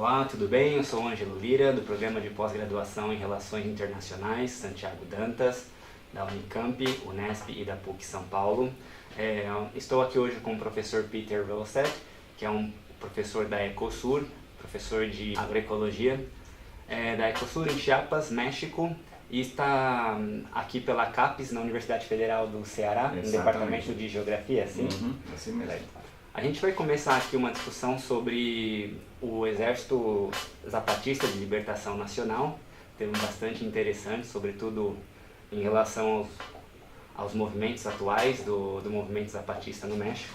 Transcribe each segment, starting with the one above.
Olá, tudo bem? Eu sou o Ângelo Lira, do Programa de Pós-Graduação em Relações Internacionais Santiago Dantas, da Unicamp, Unesp e da PUC São Paulo. Estou aqui hoje com o professor Peter Velset, que é um professor da Ecosur, professor de agroecologia da Ecosur em Chiapas, México, e está aqui pela CAPES, na Universidade Federal do Ceará, no Departamento de Geografia, sim? Assim mesmo. A gente vai começar aqui uma discussão sobre o Exército Zapatista de Libertação Nacional, tema bastante interessante, sobretudo em relação aos movimentos atuais do movimento zapatista no México.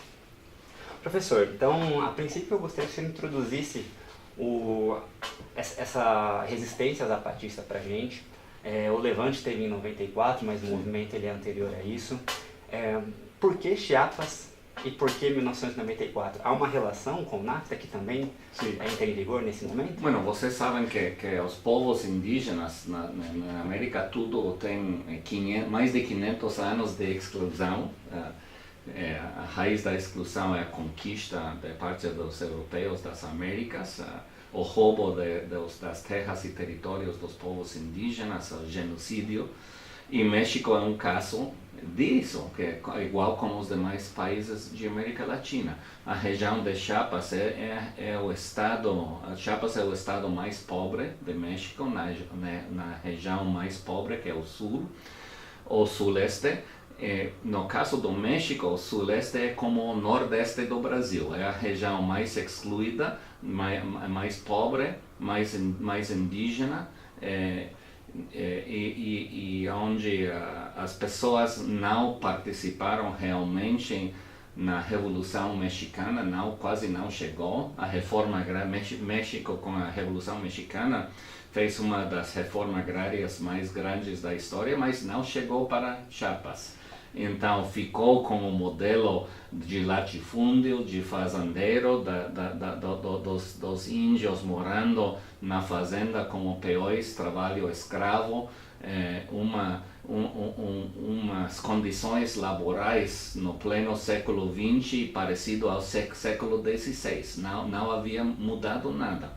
Professor, então, a princípio eu gostaria que você introduzisse essa resistência zapatista para a gente. O Levante teve em 94, mas o movimento ele é anterior a isso. Por que Chiapas e por que 1994? Há uma relação com o NAFTA que também entra em vigor nesse momento? Bueno, vocês sabem que os povos indígenas na América tudo tem mais de 500 anos de exclusão. A raiz da exclusão é a conquista de parte dos europeus das Américas, o roubo das terras e territórios dos povos indígenas, o genocídio. E México é um caso disso, que é igual como os demais países de América Latina. A região de Chiapas Chiapas é o estado mais pobre de México, na região mais pobre, que é o sul, o suleste. No caso do México, o suleste é como o nordeste do Brasil, é a região mais excluída, mais pobre, mais indígena, e onde as pessoas não participaram realmente na Revolução Mexicana, quase não chegou. A reforma México com a Revolução Mexicana fez uma das reformas agrárias mais grandes da história, mas não chegou para Chiapas. Então ficou como modelo de latifúndio, de fazendeiro, dos índios morando na fazenda como peões, trabalho escravo, umas condições laborais no pleno século XX parecido ao século XVI. Não havia mudado nada.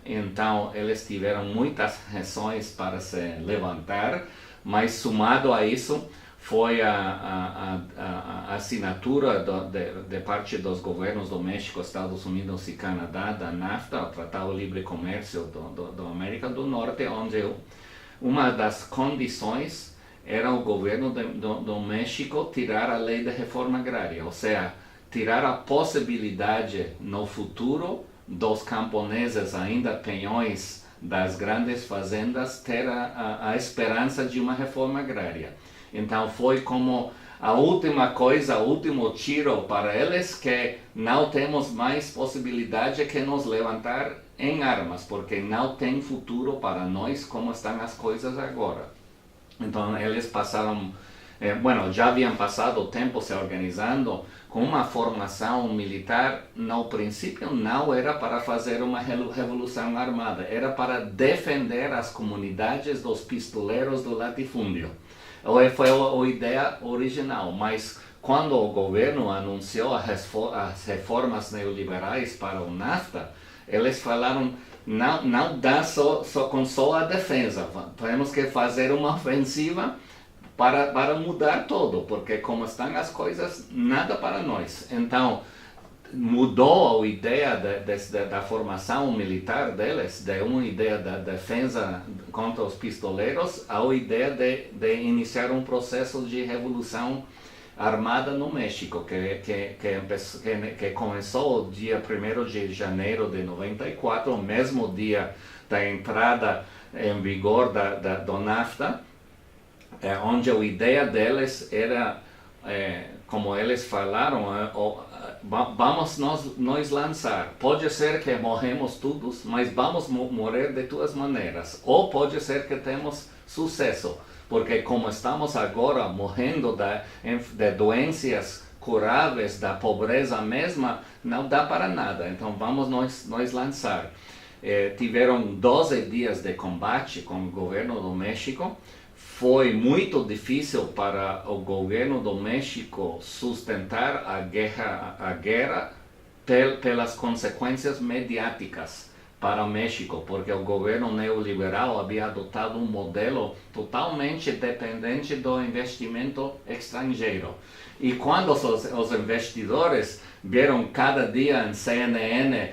Então eles tiveram muitas razões para se levantar, mas somado a isso foi a assinatura de parte dos governos do México, Estados Unidos e Canadá da NAFTA, o Tratado de Livre Comércio da América do Norte, onde uma das condições era o governo do México tirar a lei de reforma agrária, ou seja, tirar a possibilidade no futuro dos camponeses ainda peões das grandes fazendas ter a esperança de uma reforma agrária. Então foi como a última coisa, o último tiro para eles, que não temos mais possibilidade que nos levantar em armas, porque não tem futuro para nós como estão as coisas agora. Então eles passaram, já haviam passado o tempo se organizando com uma formação militar. No princípio não era para fazer uma revolução armada, era para defender as comunidades dos pistoleiros do latifúndio. Foi a ideia original, mas quando o governo anunciou as reformas neoliberais para o NAFTA, eles falaram, não dá só a defesa, temos que fazer uma ofensiva para mudar tudo, porque como estão as coisas, nada para nós. Então, mudou a ideia da formação militar deles, de uma ideia da defesa contra os pistoleiros, a ideia de iniciar um processo de revolução armada no México, que começou dia 1º de janeiro de 94, o mesmo dia da entrada em vigor do NAFTA, onde a ideia deles era, como eles falaram, vamos nós lançar. Pode ser que morremos todos, mas vamos morrer de duas maneiras. Ou pode ser que temos sucesso, porque como estamos agora morrendo de doenças curáveis, da pobreza mesma, não dá para nada. Então vamos nós lançar. Tiveram 12 dias de combate com o governo do México. Foi muito difícil para o governo do México sustentar a guerra pelas consequências mediáticas para o México, porque o governo neoliberal havia adotado um modelo totalmente dependente do investimento estrangeiro. E quando os investidores viram cada dia em CNN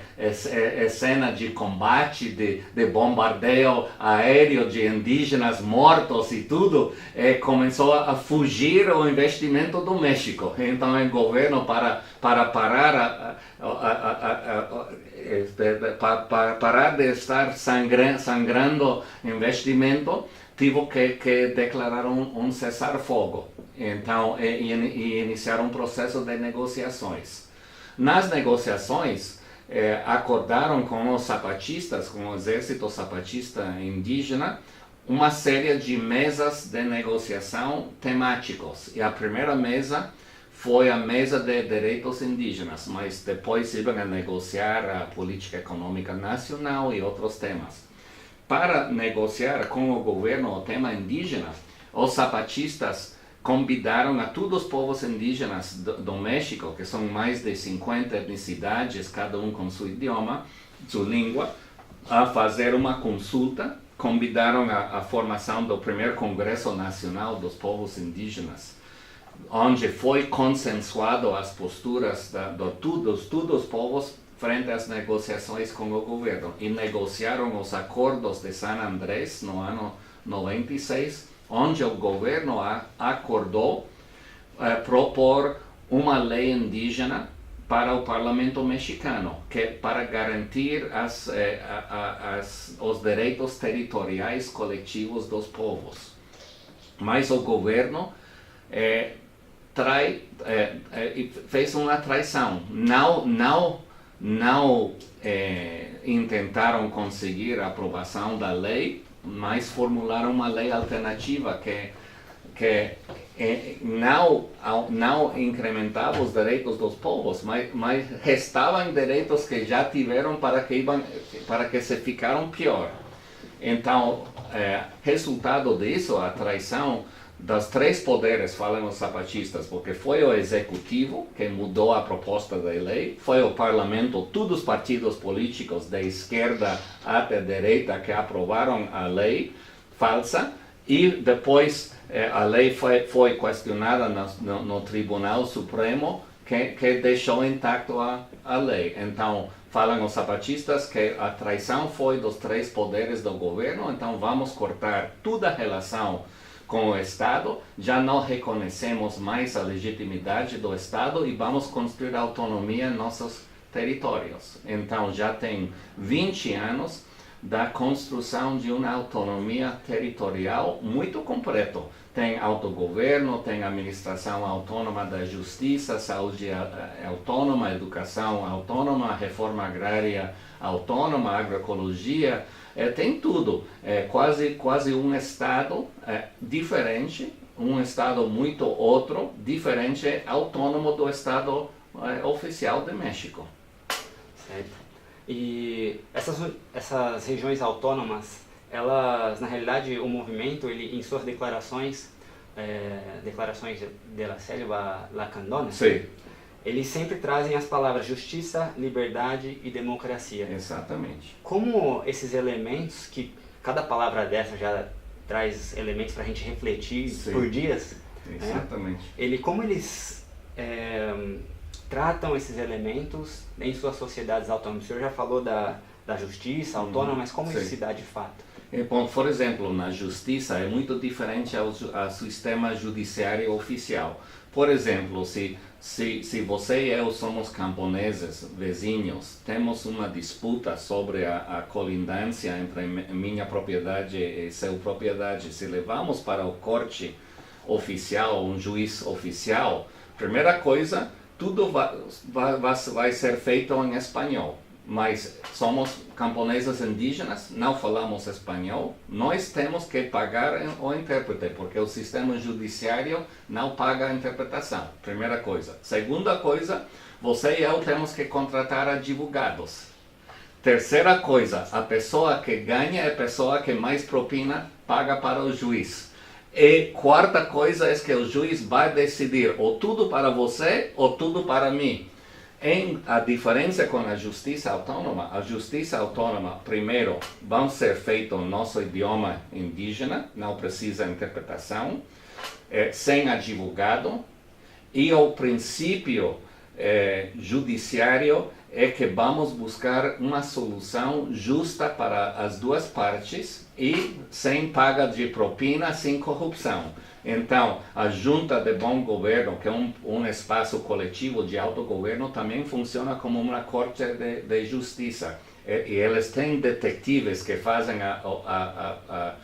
cena de combate, de bombardeio aéreo de indígenas mortos e tudo, começou a fugir o investimento do México. Então o governo, para parar de estar sangrando investimento, tive que declarar um cessar-fogo. Então, e iniciar um processo de negociações. Nas negociações, acordaram com os zapatistas, com o exército zapatista indígena, uma série de mesas de negociação temáticos. E a primeira mesa foi a mesa de direitos indígenas, mas depois iam a negociar a política econômica nacional e outros temas. Para negociar com o governo o tema indígena, os zapatistas convidaram a todos os povos indígenas do México, que são mais de 50 etnicidades, cada um com seu idioma, sua língua, a fazer uma consulta. Convidaram a formação do primeiro Congresso Nacional dos Povos Indígenas, onde foi consensuado as posturas de todos os povos frente às negociações com o governo. E negociaram os acordos de San Andrés no ano 96, onde o governo acordou propor uma lei indígena para o parlamento mexicano, para garantir os direitos territoriais coletivos dos povos. Mas o governo fez uma traição. Não tentaram conseguir a aprovação da lei, mas formularam uma lei alternativa que não incrementava os direitos dos povos, mas restavam direitos que já tiveram para que se ficaram pior. Então, resultado disso, a traição dos três poderes, falam os zapatistas, porque foi o executivo que mudou a proposta da lei, foi o parlamento, todos os partidos políticos da esquerda até a direita que aprovaram a lei falsa, e depois a lei foi questionada no Tribunal Supremo, que deixou intacto a lei. Então, falam os zapatistas que a traição foi dos três poderes do governo, então vamos cortar toda a relação com o Estado, já não reconhecemos mais a legitimidade do Estado e vamos construir autonomia em nossos territórios. Então já tem 20 anos da construção de uma autonomia territorial muito completa. Tem autogoverno, tem administração autônoma da justiça, saúde autônoma, educação autônoma, reforma agrária autônoma, agroecologia, tem tudo. Quase um Estado diferente, um Estado muito outro, diferente, autônomo do Estado oficial de México. Certo. E essas regiões autônomas, elas, na realidade, o movimento, ele, em suas declarações de la Selva Lacandona, Sim. Eles sempre trazem as palavras justiça, liberdade e democracia. Exatamente. Como esses elementos, que cada palavra dessa já traz elementos para a gente refletir Sim. por dias, Exatamente. Como eles tratam esses elementos em suas sociedades autônomas? O senhor já falou da justiça autônoma, mas como Sim. isso se dá de fato? Bom, por exemplo, na justiça é muito diferente ao sistema judiciário oficial. Por exemplo, se você e eu somos camponeses, vizinhos, temos uma disputa sobre a colindância entre minha propriedade e sua propriedade, se levamos para o corte oficial, um juiz oficial, primeira coisa, tudo vai ser feito em espanhol. Mas somos camponeses indígenas, não falamos espanhol, nós temos que pagar o intérprete, porque o sistema judiciário não paga a interpretação, primeira coisa. Segunda coisa, você e eu temos que contratar advogados. Terceira coisa, a pessoa que ganha é a pessoa que mais propina paga para o juiz. E quarta coisa é que o juiz vai decidir ou tudo para você ou tudo para mim. A diferença com a justiça autônoma, primeiro, vão ser feitos no nosso idioma indígena, não precisa interpretação, sem advogado, e o princípio judiciário é que vamos buscar uma solução justa para as duas partes e sem paga de propina, sem corrupção. Então, a Junta de Bom Governo, que é um espaço coletivo de autogoverno, também funciona como uma corte de justiça. E eles têm detetives que fazem a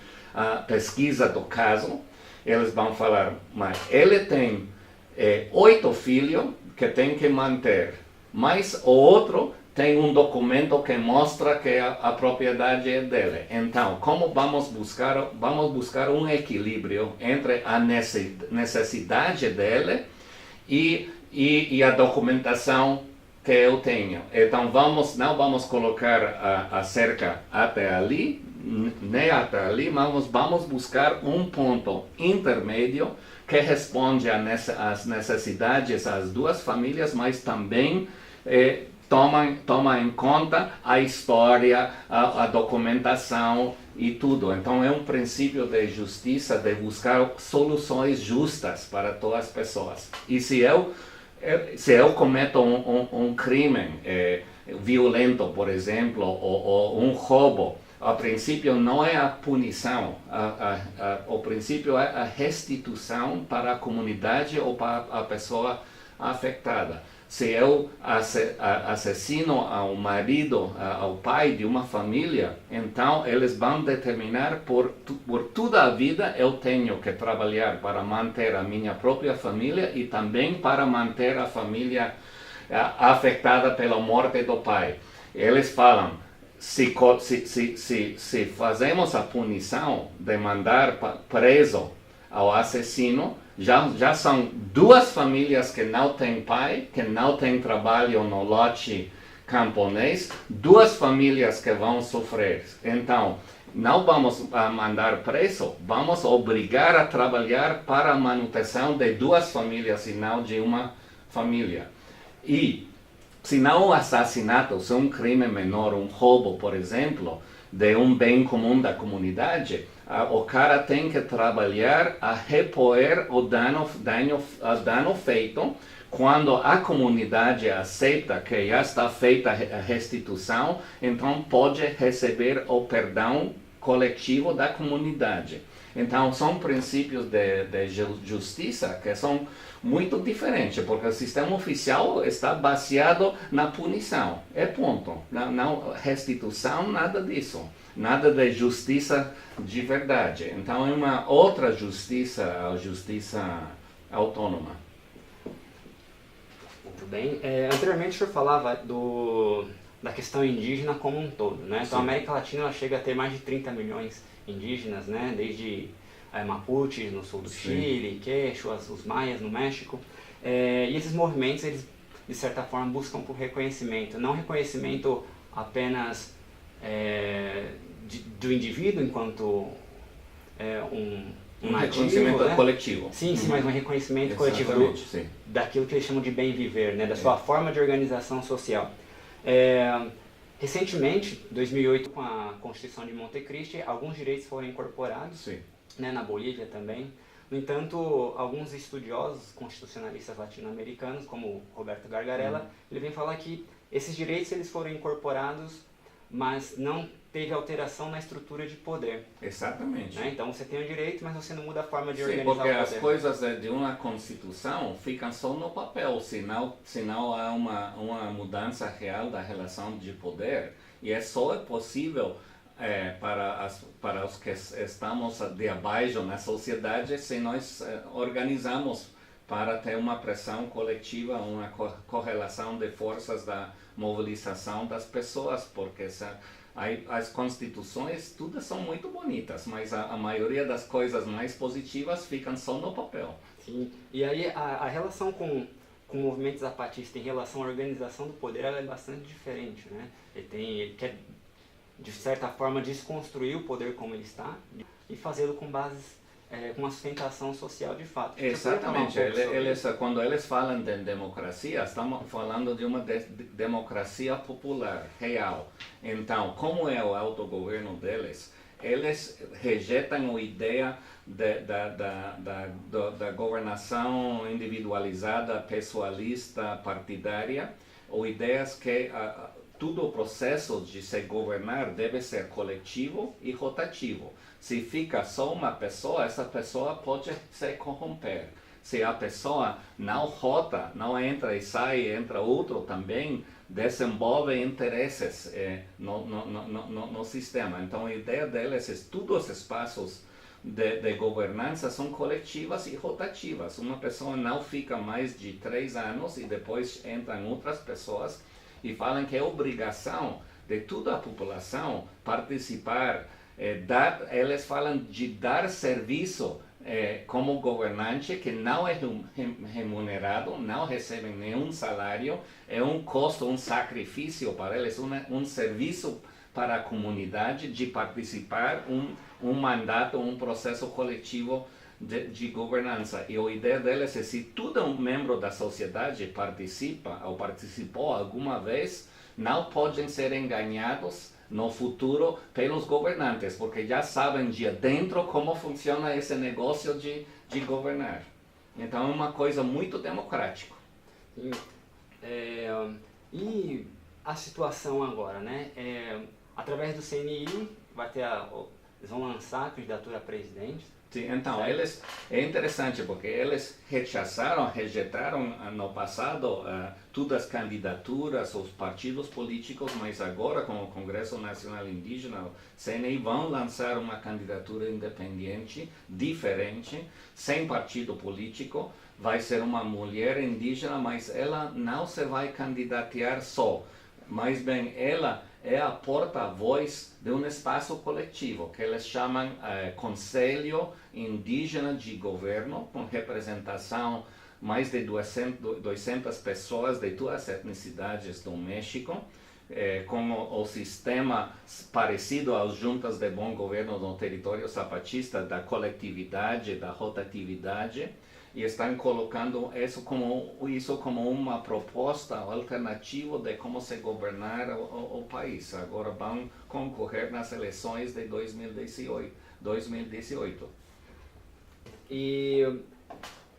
pesquisa do caso. Eles vão falar, mas ele tem 8 filhos que tem que manter, mas o outro tem um documento que mostra que a propriedade é dele. Então, como vamos buscar um equilíbrio entre a necessidade dele e a documentação que eu tenho. Então, não vamos colocar a cerca até ali, nem até ali, mas vamos buscar um ponto intermédio que responde às necessidades das duas famílias, mas também toma em conta a história, a documentação e tudo. Então é um princípio de justiça, de buscar soluções justas para todas as pessoas. E se eu cometo um crime violento, por exemplo, ou um roubo, a princípio não é a punição, o princípio é a restituição para a comunidade ou para a pessoa afetada. Se eu assassino ao marido, ao pai de uma família, então eles vão determinar por toda a vida eu tenho que trabalhar para manter a minha própria família e também para manter a família afetada pela morte do pai. Eles falam, se fazemos a punição de mandar preso ao assassino, já são 2 famílias que não têm pai, que não têm trabalho no lote camponês, 2 famílias que vão sofrer. Então, não vamos mandar preso, vamos obrigar a trabalhar para a manutenção de 2 famílias e não de uma família. E se não o assassinato, se um crime menor, um roubo, por exemplo, de um bem comum da comunidade, o cara tem que trabalhar a repor o dano feito. Quando a comunidade aceita que já está feita a restituição, então pode receber o perdão coletivo da comunidade. Então são princípios de justiça que são muito diferentes, porque o sistema oficial está baseado na punição, é ponto. Não restituição, nada disso. Nada de justiça de verdade. Então é uma outra justiça, a justiça autônoma. Muito bem. Anteriormente o senhor falava da questão indígena como um todo, né? Então a América Latina ela chega a ter mais de 30 milhões indígenas, né? Desde Mapuche no sul do Chile, Quechuas, os Maias no México. E esses movimentos, eles de certa forma buscam por reconhecimento, não reconhecimento apenas do indivíduo enquanto um nativo, reconhecimento, né? Coletivo. Sim, mas um reconhecimento coletivo daquilo que eles chamam de bem viver, né? Da sua forma de organização social. Recentemente, em 2008, com a Constituição de Montecristi, alguns direitos foram incorporados, né, na Bolívia também. No entanto, alguns estudiosos constitucionalistas latino-americanos, como Roberto Gargarella, ele vem falar que esses direitos eles foram incorporados, mas não teve alteração na estrutura de poder. Exatamente. Né? Então você tem o direito, mas você não muda a forma de organizar o poder. Porque as coisas de uma Constituição ficam só no papel, se não há uma mudança real da relação de poder. E só é possível para os que estamos de abaixo na sociedade se nós organizamos para ter uma pressão coletiva, uma correlação de forças da mobilização das pessoas, porque as constituições todas são muito bonitas, mas a maioria das coisas mais positivas ficam só no papel. Sim, e aí a relação com movimentos zapatistas em relação à organização do poder ela é bastante diferente, né? Ele quer, de certa forma, desconstruir o poder como ele está e fazê-lo com bases com uma sustentação social de fato. Exatamente. Quando eles falam de democracia, estamos falando de uma democracia popular, real. Então, como é o autogoverno deles? Eles rejeitam a ideia da governação individualizada, pessoalista, partidária, ou ideias que todo o processo de se governar deve ser coletivo e rotativo. Se fica só uma pessoa, essa pessoa pode se corromper. Se a pessoa não rota, não entra e sai, entra outro também, desenvolve interesses no sistema. Então a ideia deles é que todos os espaços de governança são coletivas e rotativas. Uma pessoa não fica mais de 3 anos e depois entram outras pessoas e falam que é obrigação de toda a população participar, eles falam de dar serviço como governante que não é remunerado, não recebem nenhum salário, é um custo, um sacrifício para eles, um serviço para a comunidade de participar um mandato, um processo coletivo de governança. E a ideia deles é se todo membro da sociedade participa ou participou alguma vez, não podem ser enganados no futuro pelos governantes, porque já sabem de dentro como funciona esse negócio de governar. Então é uma coisa muito democrática. E a situação agora, né? Através do CNI, eles vão lançar a candidatura a presidente. Sim, então, é interessante porque eles rejeitaram no passado todas as candidaturas, os partidos políticos, mas agora com o Congresso Nacional Indígena, o CNI vão lançar uma candidatura independente, diferente, sem partido político, vai ser uma mulher indígena, mas ela não se vai candidatear só, mas bem, ela é a porta-voz de um espaço coletivo, que eles chamam Conselho Indígena de Governo, com representação mais de 200 pessoas de todas as etnicidades do México, com o sistema parecido às juntas de bom governo no território zapatista, da coletividade, da rotatividade, e estão colocando isso como uma proposta alternativa de como se governar o país. Agora vão concorrer nas eleições de 2018. E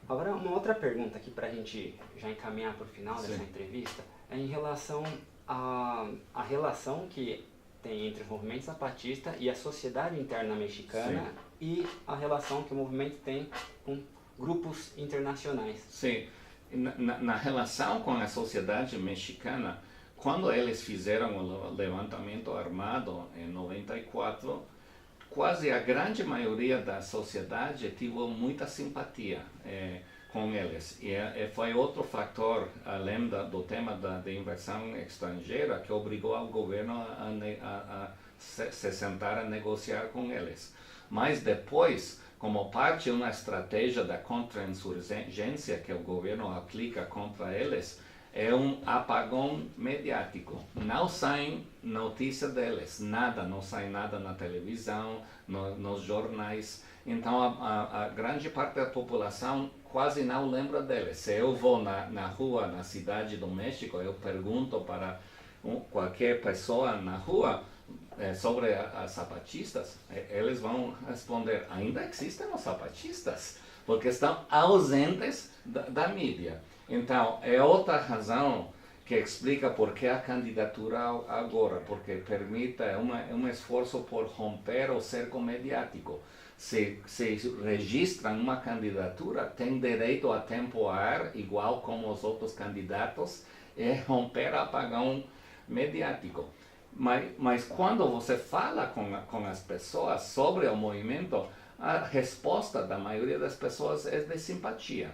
agora uma outra pergunta aqui para a gente já encaminhar para o final dessa entrevista, é em relação à relação que tem entre o movimento zapatista e a sociedade interna mexicana. Sim. E a relação que o movimento tem com grupos internacionais. Sim, na relação com a sociedade mexicana, quando eles fizeram o levantamento armado em 94, quase a grande maioria da sociedade teve muita simpatia com eles. E foi outro fator, além do tema da inversão estrangeira, que obrigou o governo a se sentar a negociar com eles. Mas depois, como parte de uma estratégia da contra-insurgência que o governo aplica contra eles, é um apagão mediático. Não sai notícia deles, não sai nada na televisão, nos jornais. Então a grande parte da população quase não lembra deles. Se eu vou na rua, na cidade do México, eu pergunto para qualquer pessoa na rua sobre as zapatistas, eles vão responder, ainda existem os zapatistas, porque estão ausentes da mídia. Então, é outra razão que explica por que a candidatura agora, porque permite um esforço por romper o cerco mediático. Se registram uma candidatura, tem direito a temporar, igual como os outros candidatos, e romper o apagão mediático. Mas quando você fala com as pessoas sobre o movimento, a resposta da maioria das pessoas é de simpatia.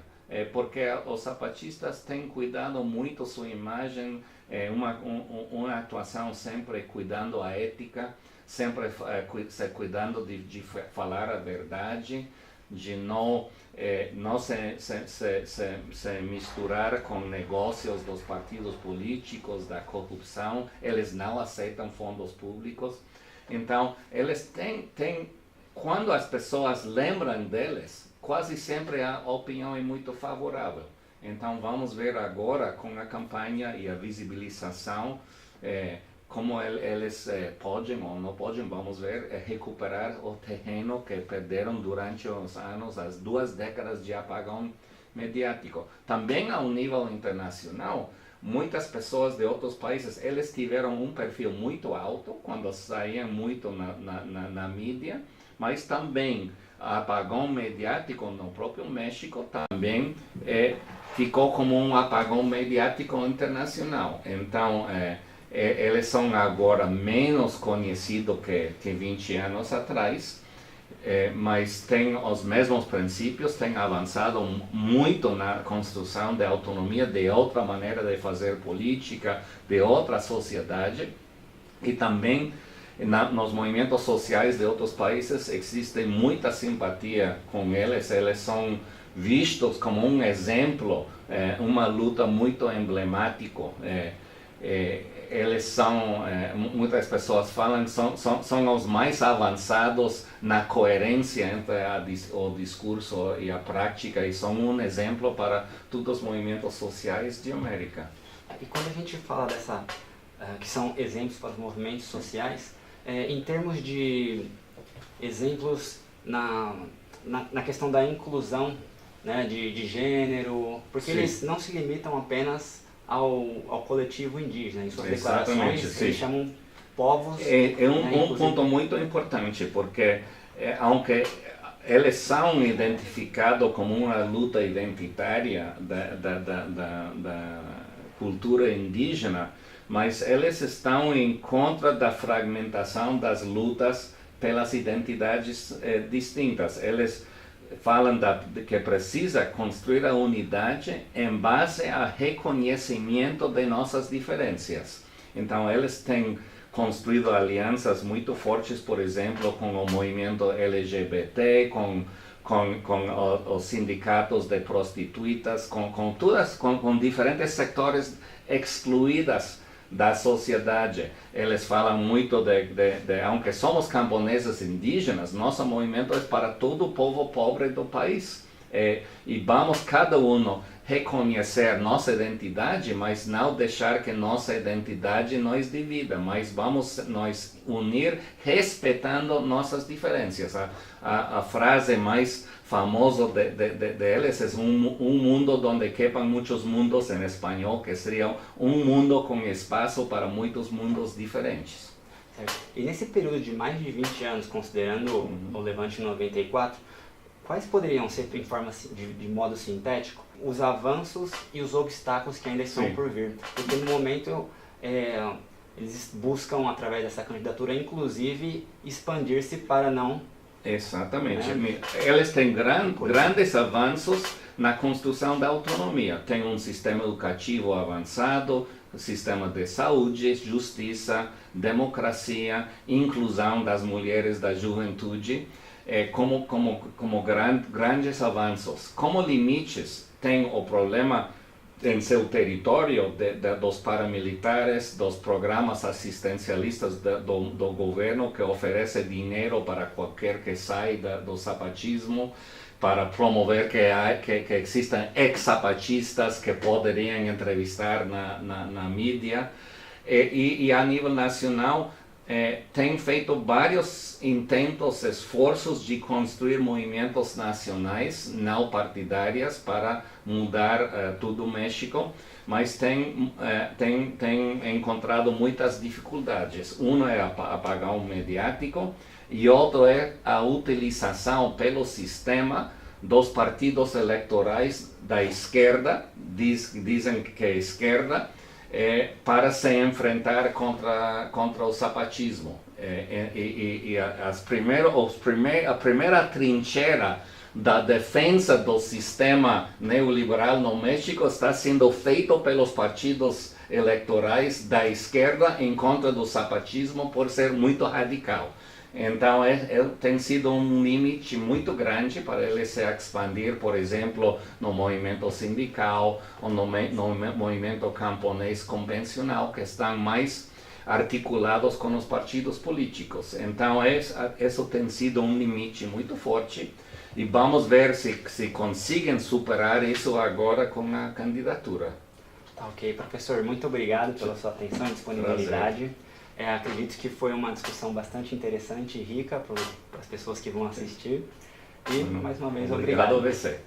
Porque os zapatistas têm cuidado muito sua imagem, uma atuação sempre cuidando a ética, sempre se cuidando de falar a verdade, de não se misturar com negócios dos partidos políticos, da corrupção. Eles não aceitam fundos públicos. Então, eles têm quando as pessoas lembram deles, quase sempre a opinião é muito favorável. Então vamos ver agora com a campanha e a visibilização como eles podem ou não podem, vamos ver, recuperar o terreno que perderam durante os anos, as 2 décadas de apagão mediático. Também ao nível internacional, muitas pessoas de outros países, eles tiveram um perfil muito alto quando saíam muito na mídia, mas também apagão mediático no próprio México também ficou como um apagão mediático internacional. Então, eles são agora menos conhecidos que 20 anos atrás, mas têm os mesmos princípios, têm avançado muito na construção da autonomia, de outra maneira de fazer política, de outra sociedade, e também nos movimentos sociais de outros países existe muita simpatia com eles, eles são vistos como um exemplo, uma luta muito emblemática. Eles são, muitas pessoas falam, são os mais avançados na coerência entre o discurso e a prática, e são um exemplo para todos os movimentos sociais de América. E quando a gente fala que são exemplos para os movimentos sociais, em termos de exemplos na questão da inclusão, né, de gênero, porque Sim. eles não se limitam apenas ao coletivo indígena. Em suas Exatamente, declarações, sim. eles chamam povos... Um ponto muito importante, porque aunque eles são identificados como uma luta identitária da cultura indígena, mas eles estão em contra da fragmentação das lutas pelas identidades distintas. Eles falam que precisa construir a unidade em base a reconhecimento de nossas diferenças. Então, eles têm construído alianças muito fortes, por exemplo, com o movimento LGBT, com os sindicatos de prostitutas, com diferentes setores excluídos da sociedade. Eles falam muito aunque somos camponeses indígenas, nosso movimento é para todo o povo pobre do país. E vamos cada um reconhecer nossa identidade, mas não deixar que nossa identidade nos divida, mas vamos nos unir respeitando nossas diferenças. A frase mais famosa deles é um mundo onde quepan muitos mundos em espanhol, que seria um mundo com espaço para muitos mundos diferentes. Certo. E nesse período de mais de 20 anos, considerando o Levante 94, quais poderiam ser, em forma de modo sintético, os avanços e os obstáculos que ainda estão por vir? Porque no momento eles buscam, através dessa candidatura, inclusive expandir-se para não... Exatamente. Eles têm grandes avanços na construção da autonomia. Tem um sistema educativo avançado, sistema de saúde, justiça, democracia, inclusão das mulheres, da juventude, como grandes avanços. Como limites, tem o problema em seu território dos paramilitares, dos programas assistencialistas do governo que oferece dinheiro para qualquer que saia do zapatismo, para promover que existam ex-zapatistas que poderiam entrevistar na mídia. E a nível nacional, tem feito vários intentos, esforços de construir movimentos nacionais não partidários para mudar todo o México, mas tem encontrado muitas dificuldades. Um é apagão mediático e outro é a utilização pelo sistema dos partidos eleitorais da esquerda, dizem que é esquerda, para se enfrentar contra o zapatismo. A primeira trincheira da defesa do sistema neoliberal no México está sendo feito pelos partidos eleitorais da esquerda em contra do zapatismo por ser muito radical. Então, tem sido um limite muito grande para ele se expandir, por exemplo, no movimento sindical ou no movimento camponês convencional, que estão mais articulados com os partidos políticos. Então, isso tem sido um limite muito forte e vamos ver se conseguem superar isso agora com a candidatura. Tá ok, professor, muito obrigado pela sua atenção e disponibilidade. Acredito que foi uma discussão bastante interessante e rica para as pessoas que vão assistir. E, mais uma vez, obrigado. Obrigado a você.